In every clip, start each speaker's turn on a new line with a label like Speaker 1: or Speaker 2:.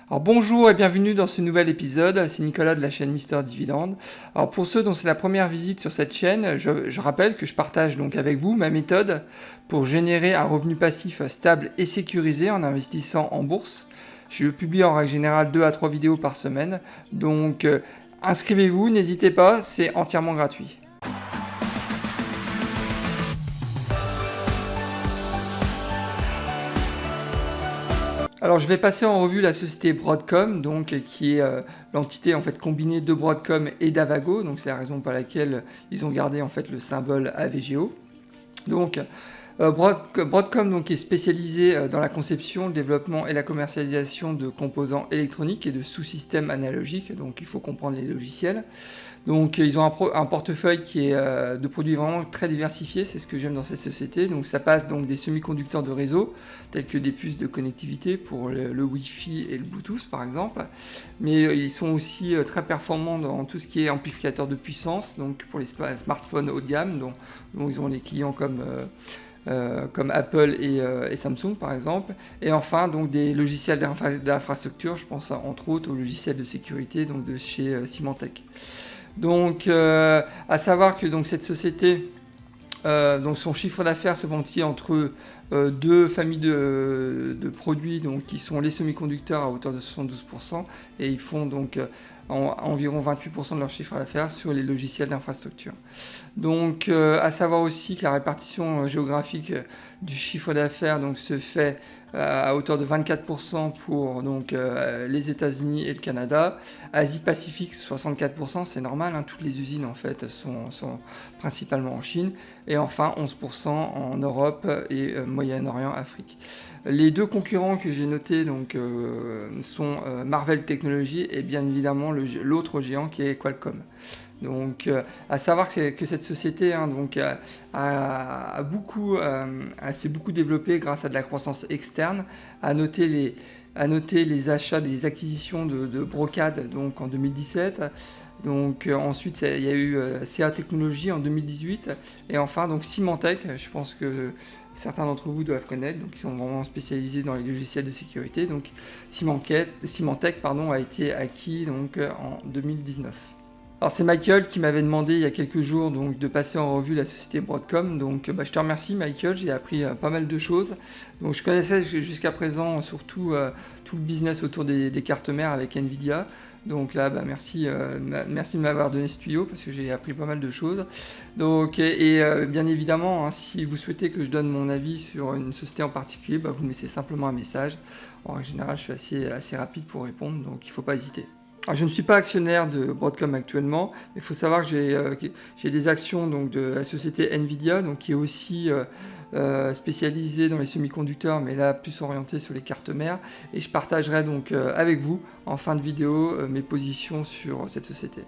Speaker 1: Alors bonjour et bienvenue dans ce nouvel épisode, c'est Nicolas de la chaîne Mister Dividende. Alors pour ceux dont c'est la première visite sur cette chaîne, je rappelle que je partage donc avec vous ma méthode pour générer un revenu passif stable et sécurisé en investissant en bourse. Je publie en règle générale 2 à 3 vidéos par semaine, donc inscrivez-vous, n'hésitez pas, c'est entièrement gratuit. Alors je vais passer en revue la société Broadcom, donc qui est l'entité en fait combinée de Broadcom et d'Avago, donc c'est la raison pour laquelle ils ont gardé en fait le symbole AVGO. Donc Broadcom donc, est spécialisé dans la conception, le développement et la commercialisation de composants électroniques et de sous-systèmes analogiques, donc il faut comprendre les logiciels. Donc ils ont un portefeuille qui est de produits vraiment très diversifiés, c'est ce que j'aime dans cette société. Donc ça passe donc des semi-conducteurs de réseau, tels que des puces de connectivité pour le Wi-Fi et le Bluetooth par exemple. Mais ils sont aussi très performants dans tout ce qui est amplificateur de puissance, donc pour les smartphones haut de gamme, dont ils ont des clients comme Apple et Samsung par exemple. Et enfin donc des logiciels d'infrastructure, je pense entre autres aux logiciels de sécurité donc de chez Symantec. Donc à savoir que donc, cette société, donc son chiffre d'affaires se vend entre deux familles de produits donc, qui sont les semi-conducteurs à hauteur de 72% et ils font donc environ 28% de leur chiffre d'affaires sur les logiciels d'infrastructure. Donc à savoir aussi que la répartition géographique du chiffre d'affaires donc, se fait à hauteur de 24% pour donc, les États-Unis et le Canada. Asie-Pacifique 64%, c'est normal, hein, toutes les usines en fait sont principalement en Chine. Et enfin 11% en Europe et Moyen-Orient, Afrique. Les deux concurrents que j'ai notés donc, sont Marvell Technologies et bien évidemment l'autre géant qui est Qualcomm. Donc, à savoir que cette société hein, donc, s'est beaucoup développée grâce à de la croissance externe. À noter les achats, les acquisitions de Brocade donc, en 2017. Donc ensuite il y a eu CA Technologies en 2018 et enfin donc Symantec, je pense que certains d'entre vous doivent connaître, donc ils sont vraiment spécialisés dans les logiciels de sécurité. Donc Symantec a été acquis donc en 2019. Alors c'est Michael qui m'avait demandé il y a quelques jours donc, de passer en revue la société Broadcom, donc je te remercie Michael, j'ai appris pas mal de choses. Donc je connaissais jusqu'à présent surtout tout le business autour des cartes mères avec Nvidia, donc là merci de m'avoir donné ce tuyau parce que j'ai appris pas mal de choses. Donc, bien évidemment, hein, si vous souhaitez que je donne mon avis sur une société en particulier, vous me laissez simplement un message. En général je suis assez rapide pour répondre, donc il ne faut pas hésiter. Alors, je ne suis pas actionnaire de Broadcom actuellement, mais il faut savoir que j'ai des actions donc, de la société Nvidia, donc, qui est aussi spécialisée dans les semi-conducteurs, mais là plus orientée sur les cartes mères. Et je partagerai donc avec vous en fin de vidéo mes positions sur cette société.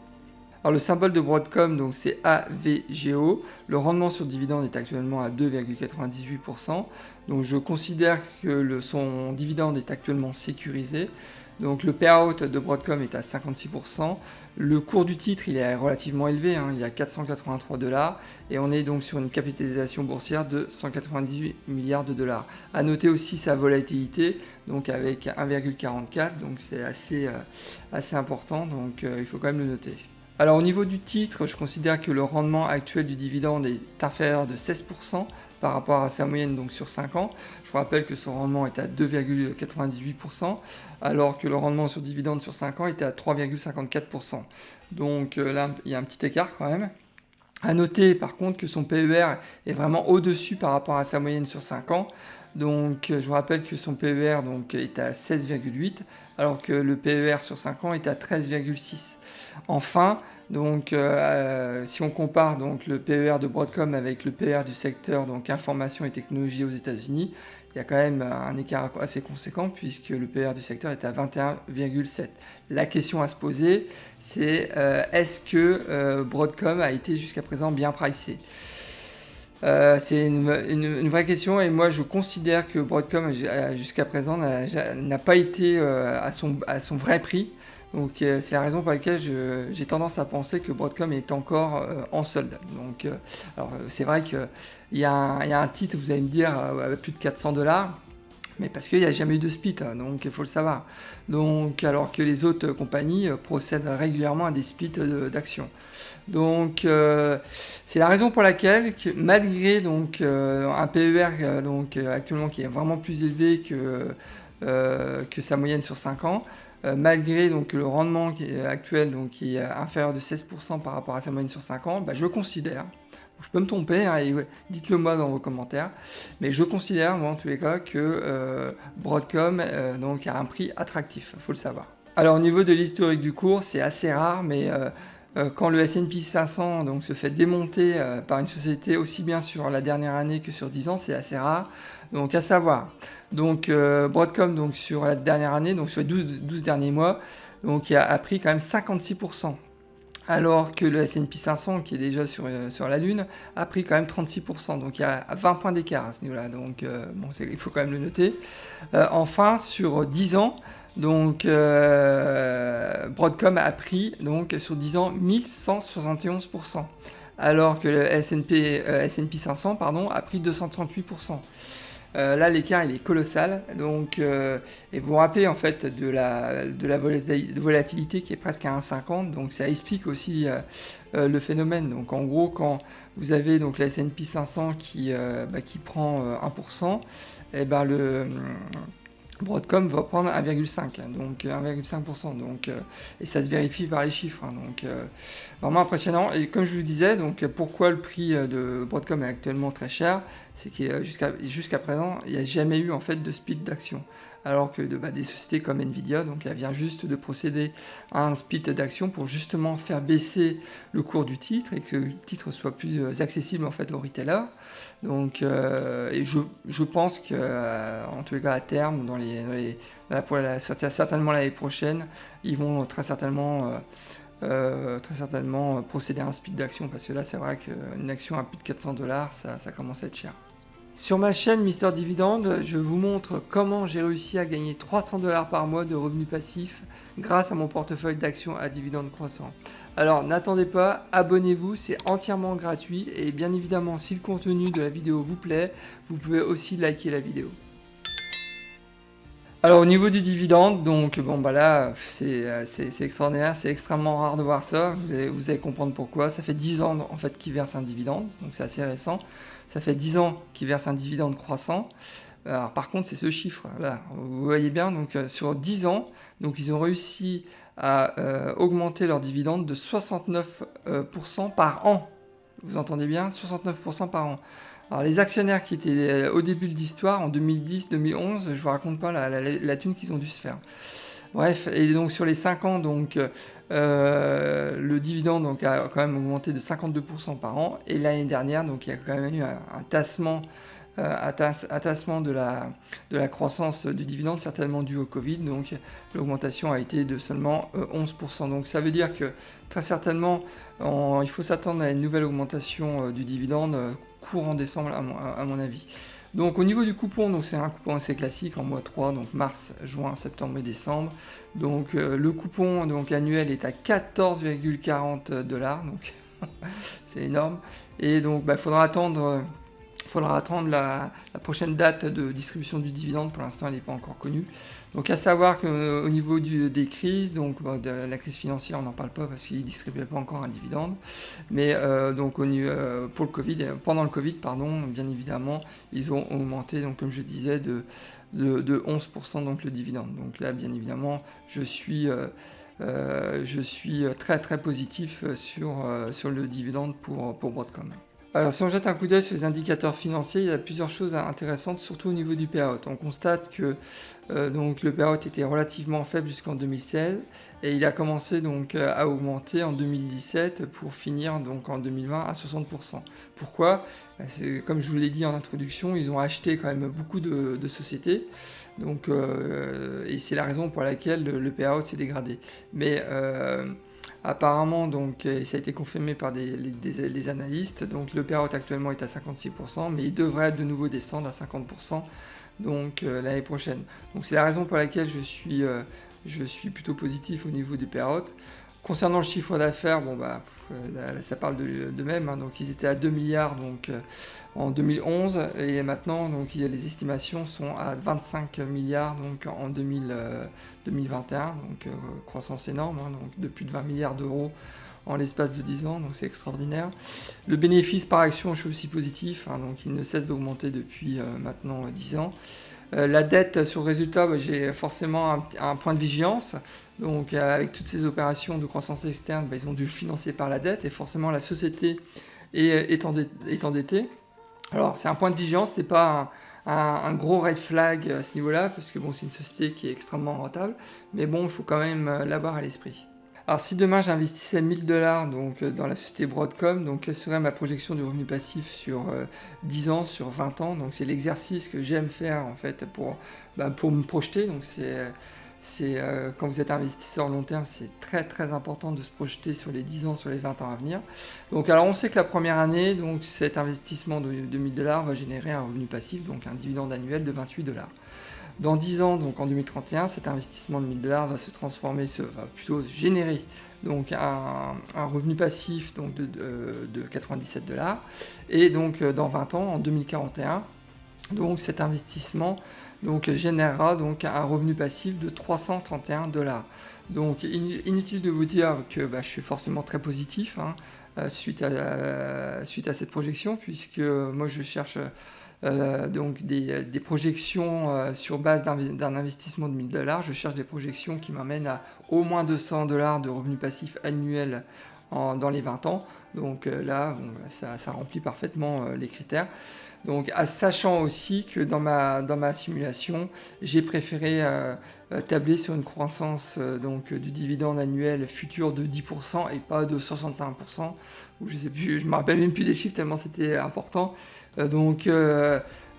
Speaker 1: Alors le symbole de Broadcom donc c'est AVGO, le rendement sur dividende est actuellement à 2,98%, donc je considère que son dividende est actuellement sécurisé. Donc le payout de Broadcom est à 56%, le cours du titre il est relativement élevé, hein, il est à 483 $, et on est donc sur une capitalisation boursière de 198 milliards de dollars. A noter aussi sa volatilité, donc avec 1,44, donc c'est assez important, donc il faut quand même le noter. Alors au niveau du titre, je considère que le rendement actuel du dividende est inférieur de 16% par rapport à sa moyenne donc sur 5 ans. Je vous rappelle que son rendement est à 2,98% alors que le rendement sur dividende sur 5 ans était à 3,54%. Donc là, il y a un petit écart quand même. A noter par contre que son PER est vraiment au-dessus par rapport à sa moyenne sur 5 ans. Donc je vous rappelle que son PER donc, est à 16,8 alors que le PER sur 5 ans est à 13,6. Enfin, donc, si on compare donc, le PER de Broadcom avec le PER du secteur donc, information et technologie aux États-Unis, il y a quand même un écart assez conséquent puisque le PER du secteur est à 21,7. La question à se poser, c'est est-ce que Broadcom a été jusqu'à présent bien pricé ? C'est une vraie question et moi je considère que Broadcom jusqu'à présent n'a pas été à son vrai prix. Donc c'est la raison pour laquelle j'ai tendance à penser que Broadcom est encore en solde. Donc alors c'est vrai qu'il y a un titre, vous allez me dire, à plus de 400 $. Mais parce qu'il n'y a jamais eu de split, hein, donc il faut le savoir. Donc, alors que les autres compagnies procèdent régulièrement à des splits d'actions. Donc, c'est la raison pour laquelle, malgré donc, un PER actuellement qui est vraiment plus élevé que sa moyenne sur 5 ans, malgré donc, le rendement actuel donc, qui est inférieur de 16% par rapport à sa moyenne sur 5 ans, bah, je considère, je peux me tromper, hein, et dites-le moi dans vos commentaires, mais je considère, moi en tous les cas, que Broadcom donc, a un prix attractif, il faut le savoir. Alors au niveau de l'historique du cours, c'est assez rare, mais quand le S&P 500 donc, se fait démonter par une société aussi bien sur la dernière année que sur 10 ans, c'est assez rare. Donc à savoir, donc, Broadcom donc, sur la dernière année, donc sur les 12 derniers mois, donc, a pris quand même 56%. Alors que le S&P 500, qui est déjà sur la Lune, a pris quand même 36%. Donc il y a 20 points d'écart à ce niveau-là. Donc bon, il faut quand même le noter. Enfin, sur 10 ans, donc Broadcom a pris donc, sur 10 ans 1171%. Alors que le S&P 500 pardon, a pris 238%. Là, l'écart il est colossal. Donc, et vous vous rappelez en fait de la volatilité qui est presque à 1,50. Donc, ça explique aussi le phénomène. Donc, en gros, quand vous avez donc la S&P 500 qui prend 1%, et ben Broadcom va prendre 1,5, donc 1,5%, donc et ça se vérifie par les chiffres, hein, donc vraiment impressionnant. Et comme je vous disais, donc pourquoi le prix de Broadcom est actuellement très cher, c'est que jusqu'à présent, il n'y a jamais eu en fait de split d'action, alors que des sociétés comme Nvidia, donc elle vient juste de procéder à un split d'action pour justement faire baisser le cours du titre et que le titre soit plus accessible en fait aux retailers. Donc, et je pense que en tous les cas à terme, certainement l'année prochaine, ils vont très certainement procéder à un split d'action, parce que là c'est vrai qu'une action à plus de 400 $, ça commence à être cher. Sur ma chaîne Mister Dividende, je vous montre comment j'ai réussi à gagner 300 $ par mois de revenus passifs grâce à mon portefeuille d'actions à dividendes croissants. Alors n'attendez pas, abonnez-vous, c'est entièrement gratuit et bien évidemment si le contenu de la vidéo vous plaît, vous pouvez aussi liker la vidéo. Alors au niveau du dividende, donc bon bah là c'est extraordinaire, c'est extrêmement rare de voir ça, vous allez comprendre pourquoi. Ça fait 10 ans en fait qu'il verse un dividende, donc c'est assez récent. Ça fait 10 ans qu'il verse un dividende croissant. Alors par contre c'est ce chiffre là, vous voyez bien, donc sur 10 ans, donc ils ont réussi à augmenter leur dividende de 69% par an. Vous entendez bien, 69% par an. Alors les actionnaires qui étaient au début de l'histoire, en 2010-2011, je vous raconte pas la thune qu'ils ont dû se faire. Bref, et donc sur les 5 ans, donc, le dividende donc, a quand même augmenté de 52% par an. Et l'année dernière, donc, il y a quand même eu un tassement de la croissance du dividende, certainement dû au Covid. Donc l'augmentation a été de seulement 11%. Donc ça veut dire que très certainement, il faut s'attendre à une nouvelle augmentation du dividende courant décembre à mon avis. Donc au niveau du coupon, donc c'est un coupon assez classique en mois 3, donc mars, juin, septembre et décembre. Donc le coupon donc, annuel est à 14,40 $, donc c'est énorme. Et donc il faudra attendre la prochaine date de distribution du dividende. Pour l'instant elle n'est pas encore connue. Donc à savoir qu'au niveau des crises, donc de la crise financière on n'en parle pas parce qu'ils ne distribuaient pas encore un dividende, mais donc pour le Covid, pendant le Covid bien évidemment ils ont augmenté, donc comme je disais, de 11% donc le dividende. Donc là bien évidemment je suis très très positif sur le dividende pour Broadcom. Alors si on jette un coup d'œil sur les indicateurs financiers, il y a plusieurs choses intéressantes, surtout au niveau du payout. On constate que donc, le payout était relativement faible jusqu'en 2016 et il a commencé donc, à augmenter en 2017 pour finir donc, en 2020 à 60%. Pourquoi ? Comme je vous l'ai dit en introduction, ils ont acheté quand même beaucoup de sociétés, donc, et c'est la raison pour laquelle le payout s'est dégradé. Mais apparemment, donc, ça a été confirmé par les analystes, donc le payout actuellement est à 56%, mais il devrait de nouveau descendre à 50% donc, l'année prochaine. Donc c'est la raison pour laquelle je suis plutôt positif au niveau du payout. Concernant le chiffre d'affaires, bon bah, là, ça parle de même, hein, donc ils étaient à 2 milliards donc, en 2011 et maintenant donc, les estimations sont à 25 milliards donc, en 2021, donc croissance énorme, hein, donc, de plus de 20 milliards d'euros en l'espace de 10 ans, donc c'est extraordinaire. Le bénéfice par action, je suis aussi positif, hein, donc il ne cesse d'augmenter depuis maintenant 10 ans. La dette sur résultat, bah, j'ai forcément un point de vigilance. Donc avec toutes ces opérations de croissance externe, bah, ils ont dû le financer par la dette et forcément la société est endettée. Alors c'est un point de vigilance, c'est pas un gros red flag à ce niveau-là, parce que bon, c'est une société qui est extrêmement rentable, mais bon, il faut quand même l'avoir à l'esprit. Alors si demain j'investissais 1000 $, donc, dans la société Broadcom, donc quelle serait ma projection du revenu passif sur 10 ans, sur 20 ans? Donc c'est l'exercice que j'aime faire en fait pour me projeter. Donc quand vous êtes investisseur long terme, c'est très très important de se projeter sur les 10 ans, sur les 20 ans à venir. Donc alors on sait que la première année, donc cet investissement de 1000 $ va générer un revenu passif, donc un dividende annuel de 28 $. Dans 10 ans, donc en 2031, cet investissement de 1000 $ va se transformer, va plutôt générer donc un revenu passif donc de 97 $. Et donc dans 20 ans, en 2041, donc cet investissement donc, générera donc un revenu passif de 331 $. Donc inutile de vous dire que je suis forcément très positif, hein, suite à cette projection, puisque moi je cherche donc des projections sur base d'un investissement de 1000 $. Je cherche des projections qui m'amènent à au moins 200 $ de revenus passifs annuels dans les 20 ans. Donc là, bon, ça remplit parfaitement les critères. Donc, sachant aussi que dans ma simulation, j'ai préféré tabler sur une croissance donc, du dividende annuel futur de 10% et pas de 65%, ou je sais plus, je me rappelle même plus des chiffres tellement c'était important. Donc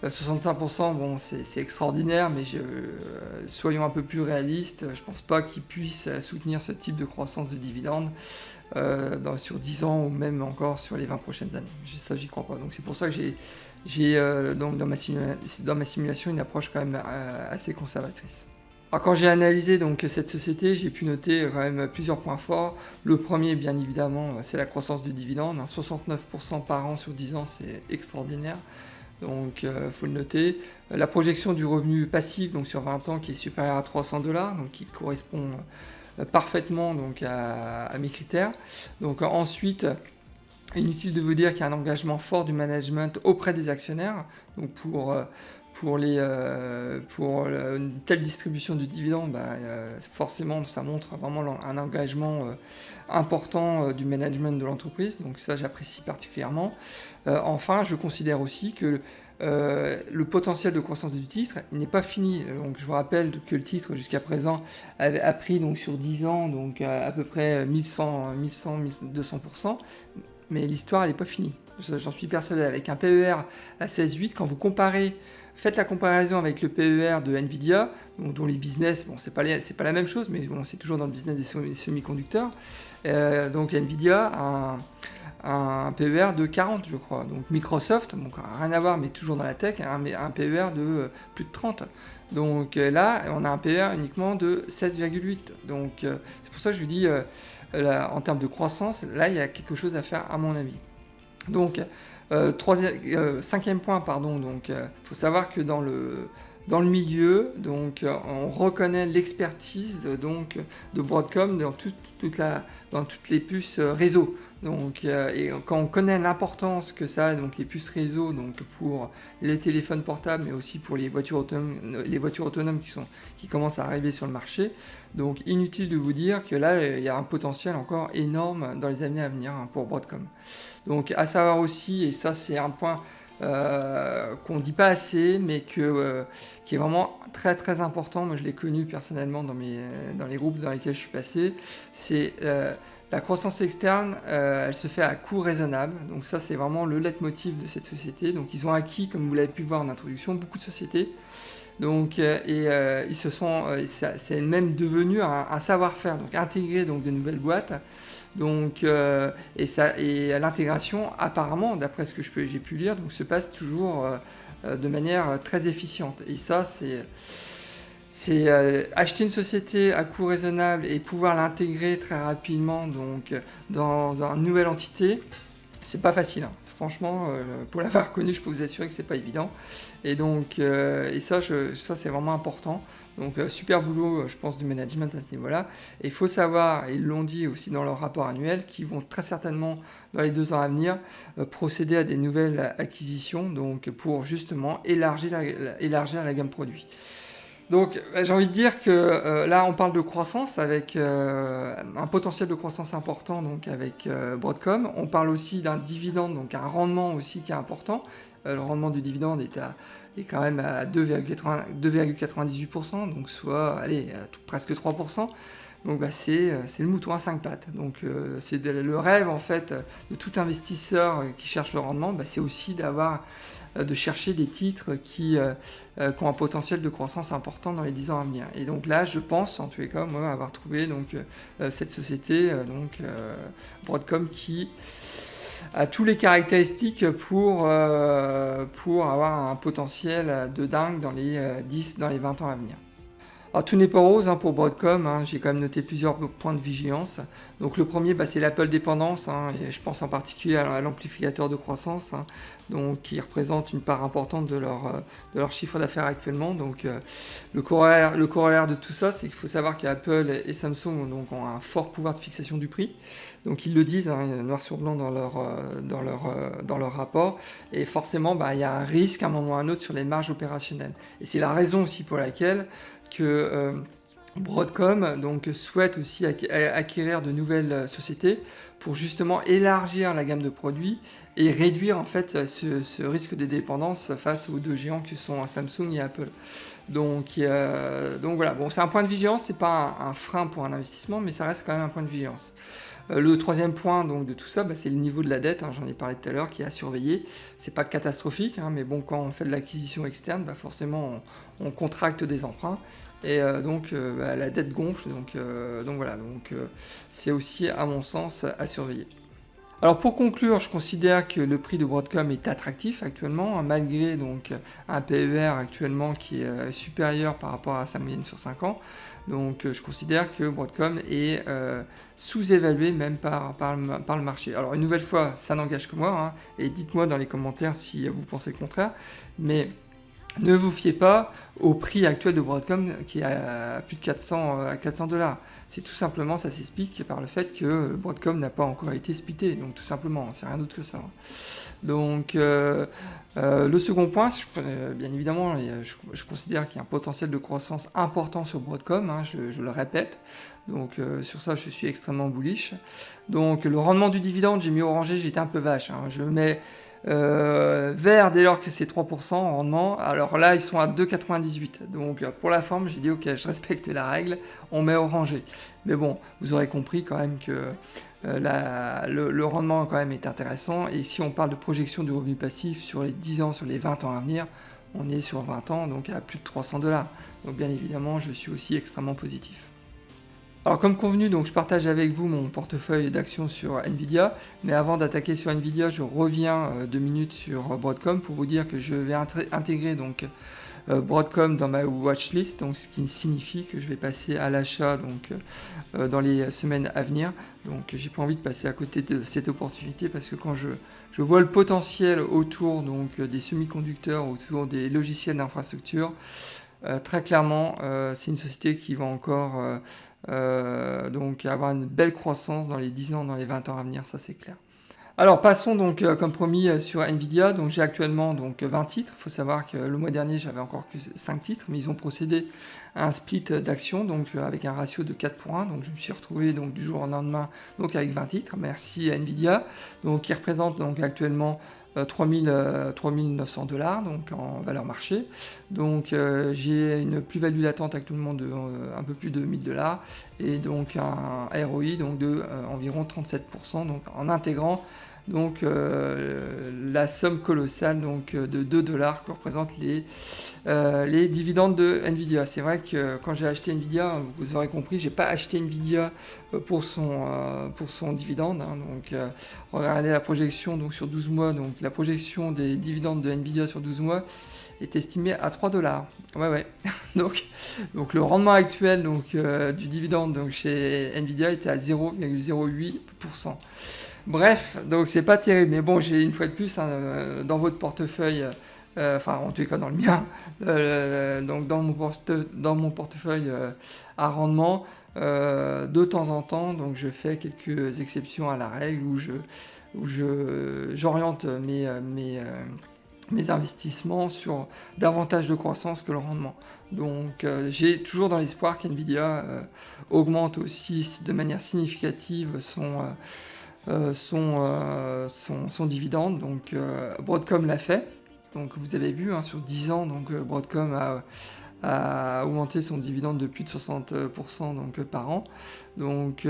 Speaker 1: 65%, bon, c'est extraordinaire, mais soyons un peu plus réalistes. Je ne pense pas qu'ils puissent soutenir ce type de croissance de dividende sur 10 ans ou même encore sur les 20 prochaines années. Ça, j'y crois pas. Donc c'est pour ça que j'ai donc dans ma simulation une approche quand même assez conservatrice. Alors quand j'ai analysé donc cette société, j'ai pu noter quand même plusieurs points forts. Le premier, bien évidemment, c'est la croissance du dividende. 69% par an sur 10 ans, c'est extraordinaire. Donc faut le noter. La projection du revenu passif donc sur 20 ans qui est supérieur à 300 $, donc qui correspond parfaitement donc à mes critères. Donc ensuite, inutile de vous dire qu'il y a un engagement fort du management auprès des actionnaires. Donc pour une telle distribution du dividende, forcément ça montre vraiment un engagement important du management de l'entreprise, donc ça j'apprécie particulièrement. Enfin, je considère aussi que le potentiel de croissance du titre n'est pas fini. Donc je vous rappelle que le titre jusqu'à présent a pris donc, sur 10 ans donc, à peu près 1100-1200%, mais l'histoire n'est pas finie. J'en suis persuadé. Avec un PER à 16,8, quand vous faites la comparaison avec le PER de Nvidia, dont les business, bon, c'est pas la même chose, mais bon, c'est toujours dans le business des semi-conducteurs. Donc Nvidia a un PER de 40, je crois. Donc Microsoft, donc rien à voir, mais toujours dans la tech, a un PER de plus de 30. Donc là, on a un PER uniquement de 16,8. Donc c'est pour ça que je vous dis, en termes de croissance, là, il y a quelque chose à faire à mon avis. Donc, cinquième point, pardon, donc faut savoir que dans le milieu, donc on reconnaît l'expertise donc de Broadcom dans toutes les puces réseau. Donc, et quand on connaît l'importance que ça a, donc les puces réseau, donc pour les téléphones portables, mais aussi pour les voitures autonomes qui commencent à arriver sur le marché, donc inutile de vous dire que là, il y a un potentiel encore énorme dans les années à venir pour Broadcom. Donc, à savoir aussi, et ça c'est un point qu'on ne dit pas assez, mais qui est vraiment très très important. Moi, je l'ai connu personnellement dans les groupes dans lesquels je suis passé. C'est la croissance externe, elle se fait à coût raisonnable. Donc ça, c'est vraiment le leitmotiv de cette société. Donc ils ont acquis, comme vous l'avez pu voir en introduction, beaucoup de sociétés. Donc c'est même devenu un savoir-faire. Donc intégrer donc de nouvelles boîtes. Donc et l'intégration, apparemment, d'après ce que j'ai pu lire, donc se passe toujours de manière très efficiente. Et ça, c'est acheter une société à coût raisonnable et pouvoir l'intégrer très rapidement donc, dans une nouvelle entité, c'est pas facile, hein. Franchement, pour l'avoir connu, je peux vous assurer que c'est pas évident. Et donc, et ça, ça c'est vraiment important. Donc, super boulot, je pense, du management à ce niveau-là. Et il faut savoir, et ils l'ont dit aussi dans leur rapport annuel, qu'ils vont très certainement, dans les 2 ans à venir, procéder à des nouvelles acquisitions, donc pour justement élargir la gamme produit. Donc j'ai envie de dire que là on parle de croissance avec un potentiel de croissance important donc avec Broadcom. On parle aussi d'un dividende, donc un rendement aussi qui est important. Le rendement du dividende est quand même à 2,98%, donc soit allez, presque 3%. Donc c'est le mouton à 5 pattes. Donc c'est le rêve en fait de tout investisseur qui cherche le rendement, c'est aussi de chercher des titres qui ont un potentiel de croissance important dans les 10 ans à venir. Et donc là, je pense, en tous les cas, moi, avoir trouvé donc, cette société, Broadcom, qui a tous les caractéristiques pour avoir un potentiel de dingue dans les 20 ans à venir. Alors tout n'est pas rose pour Broadcom, j'ai quand même noté plusieurs points de vigilance. Donc le premier, c'est l'Apple dépendance, et je pense en particulier à l'amplificateur de croissance, donc, qui représente une part importante de leur chiffre d'affaires actuellement. Donc le corollaire de tout ça, c'est qu'il faut savoir qu'Apple et Samsung donc, ont un fort pouvoir de fixation du prix. Donc ils le disent, noir sur blanc dans leur rapport. Et forcément, il y a un risque à un moment ou à un autre sur les marges opérationnelles. Et c'est la raison aussi pour laquelle que Broadcom donc, souhaite aussi acquérir de nouvelles sociétés pour justement élargir la gamme de produits et réduire en fait ce risque de dépendance face aux 2 géants qui sont Samsung et Apple. Donc voilà, bon, c'est un point de vigilance, c'est pas un frein pour un investissement, mais ça reste quand même un point de vigilance. Le troisième point donc, de tout ça, c'est le niveau de la dette, j'en ai parlé tout à l'heure, qui est à surveiller. C'est pas catastrophique, mais bon, quand on fait de l'acquisition externe, forcément on contracte des emprunts et donc la dette gonfle, donc voilà, c'est aussi à mon sens à surveiller. Alors pour conclure, je considère que le prix de Broadcom est attractif actuellement, malgré donc un PER actuellement qui est supérieur par rapport à sa moyenne sur 5 ans. Donc je considère que Broadcom est sous-évalué même par le marché. Alors une nouvelle fois, ça n'engage que moi, et dites-moi dans les commentaires si vous pensez le contraire, mais ne vous fiez pas au prix actuel de Broadcom qui est à plus de 400 $. C'est tout simplement, ça s'explique par le fait que Broadcom n'a pas encore été splitté, donc tout simplement, c'est rien d'autre que ça. Donc le second point, bien évidemment, je considère qu'il y a un potentiel de croissance important sur Broadcom, je le répète, donc sur ça je suis extrêmement bullish. Donc le rendement du dividende, j'ai mis orangé, j'étais un peu vache, je mets vert dès lors que c'est 3% en rendement. Alors là ils sont à 2,98, donc pour la forme j'ai dit ok, je respecte la règle, on met orangé, mais bon, vous aurez compris quand même que le rendement quand même est intéressant, et si on parle de projection du revenu passif sur les 10 ans, sur les 20 ans à venir, on est sur 20 ans donc à plus de 300 $. Donc bien évidemment je suis aussi extrêmement positif. Alors comme convenu, donc je partage avec vous mon portefeuille d'actions sur Nvidia, mais avant d'attaquer sur Nvidia, je reviens 2 minutes sur Broadcom pour vous dire que je vais intégrer donc Broadcom dans ma watchlist, donc ce qui signifie que je vais passer à l'achat donc dans les semaines à venir. Donc j'ai pas envie de passer à côté de cette opportunité, parce que quand je vois le potentiel autour donc des semi-conducteurs, autour des logiciels d'infrastructure, très clairement c'est une société qui va encore donc avoir une belle croissance dans les 10 ans, dans les 20 ans à venir, ça c'est clair. Alors passons donc comme promis sur Nvidia. Donc j'ai actuellement donc 20 titres. Il faut savoir que le mois dernier j'avais encore que 5 titres, mais ils ont procédé à un split d'actions donc avec un ratio de 4 pour 1. Donc je me suis retrouvé donc du jour au lendemain donc avec 20 titres. Merci à Nvidia, donc qui représente donc actuellement 3 900 $, donc en valeur marché. Donc j'ai une plus-value latente actuellement de un peu plus de 1 000 $, et donc un ROI donc de environ 37%, donc en intégrant donc la somme colossale donc de 2 $ que représentent les dividendes de Nvidia. C'est vrai que quand j'ai acheté Nvidia, vous aurez compris, j'ai pas acheté Nvidia pour son dividende, donc regardez la projection donc sur 12 mois, donc la projection des dividendes de Nvidia sur 12 mois est estimé à 3 $. Ouais, ouais. Donc le rendement actuel du dividende chez Nvidia était à 0,08%. Bref, donc c'est pas terrible, mais bon, j'ai une fois de plus dans votre portefeuille, enfin en tout cas dans le mien, donc dans mon portefeuille à rendement, de temps en temps, donc je fais quelques exceptions à la règle où j'oriente mes investissements sur davantage de croissance que le rendement. Donc j'ai toujours dans l'espoir qu'NVIDIA augmente aussi de manière significative son dividende. Donc Broadcom l'a fait. Donc vous avez vu sur 10 ans, donc Broadcom a augmenté son dividende de plus de 60% par an. Donc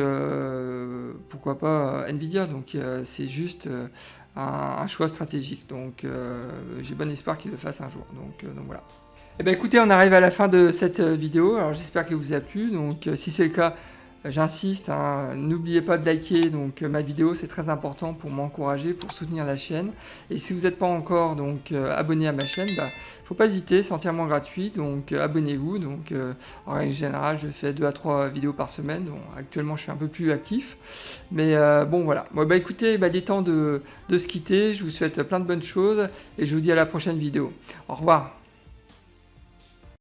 Speaker 1: pourquoi pas Nvidia. Donc c'est juste un choix stratégique. Donc j'ai bon espoir qu'il le fasse un jour. Donc voilà. Eh bien écoutez, on arrive à la fin de cette vidéo. Alors j'espère qu'elle vous a plu. Donc si c'est le cas, j'insiste, n'oubliez pas de liker ma vidéo, c'est très important pour m'encourager, pour soutenir la chaîne. Et si vous n'êtes pas encore abonné à ma chaîne, faut pas hésiter, c'est entièrement gratuit, donc abonnez-vous. Donc en règle générale, je fais 2 à 3 vidéos par semaine. Donc, actuellement, je suis un peu plus actif, mais bon voilà. Bon, écoutez, il est temps de se quitter. Je vous souhaite plein de bonnes choses et je vous dis à la prochaine vidéo. Au revoir.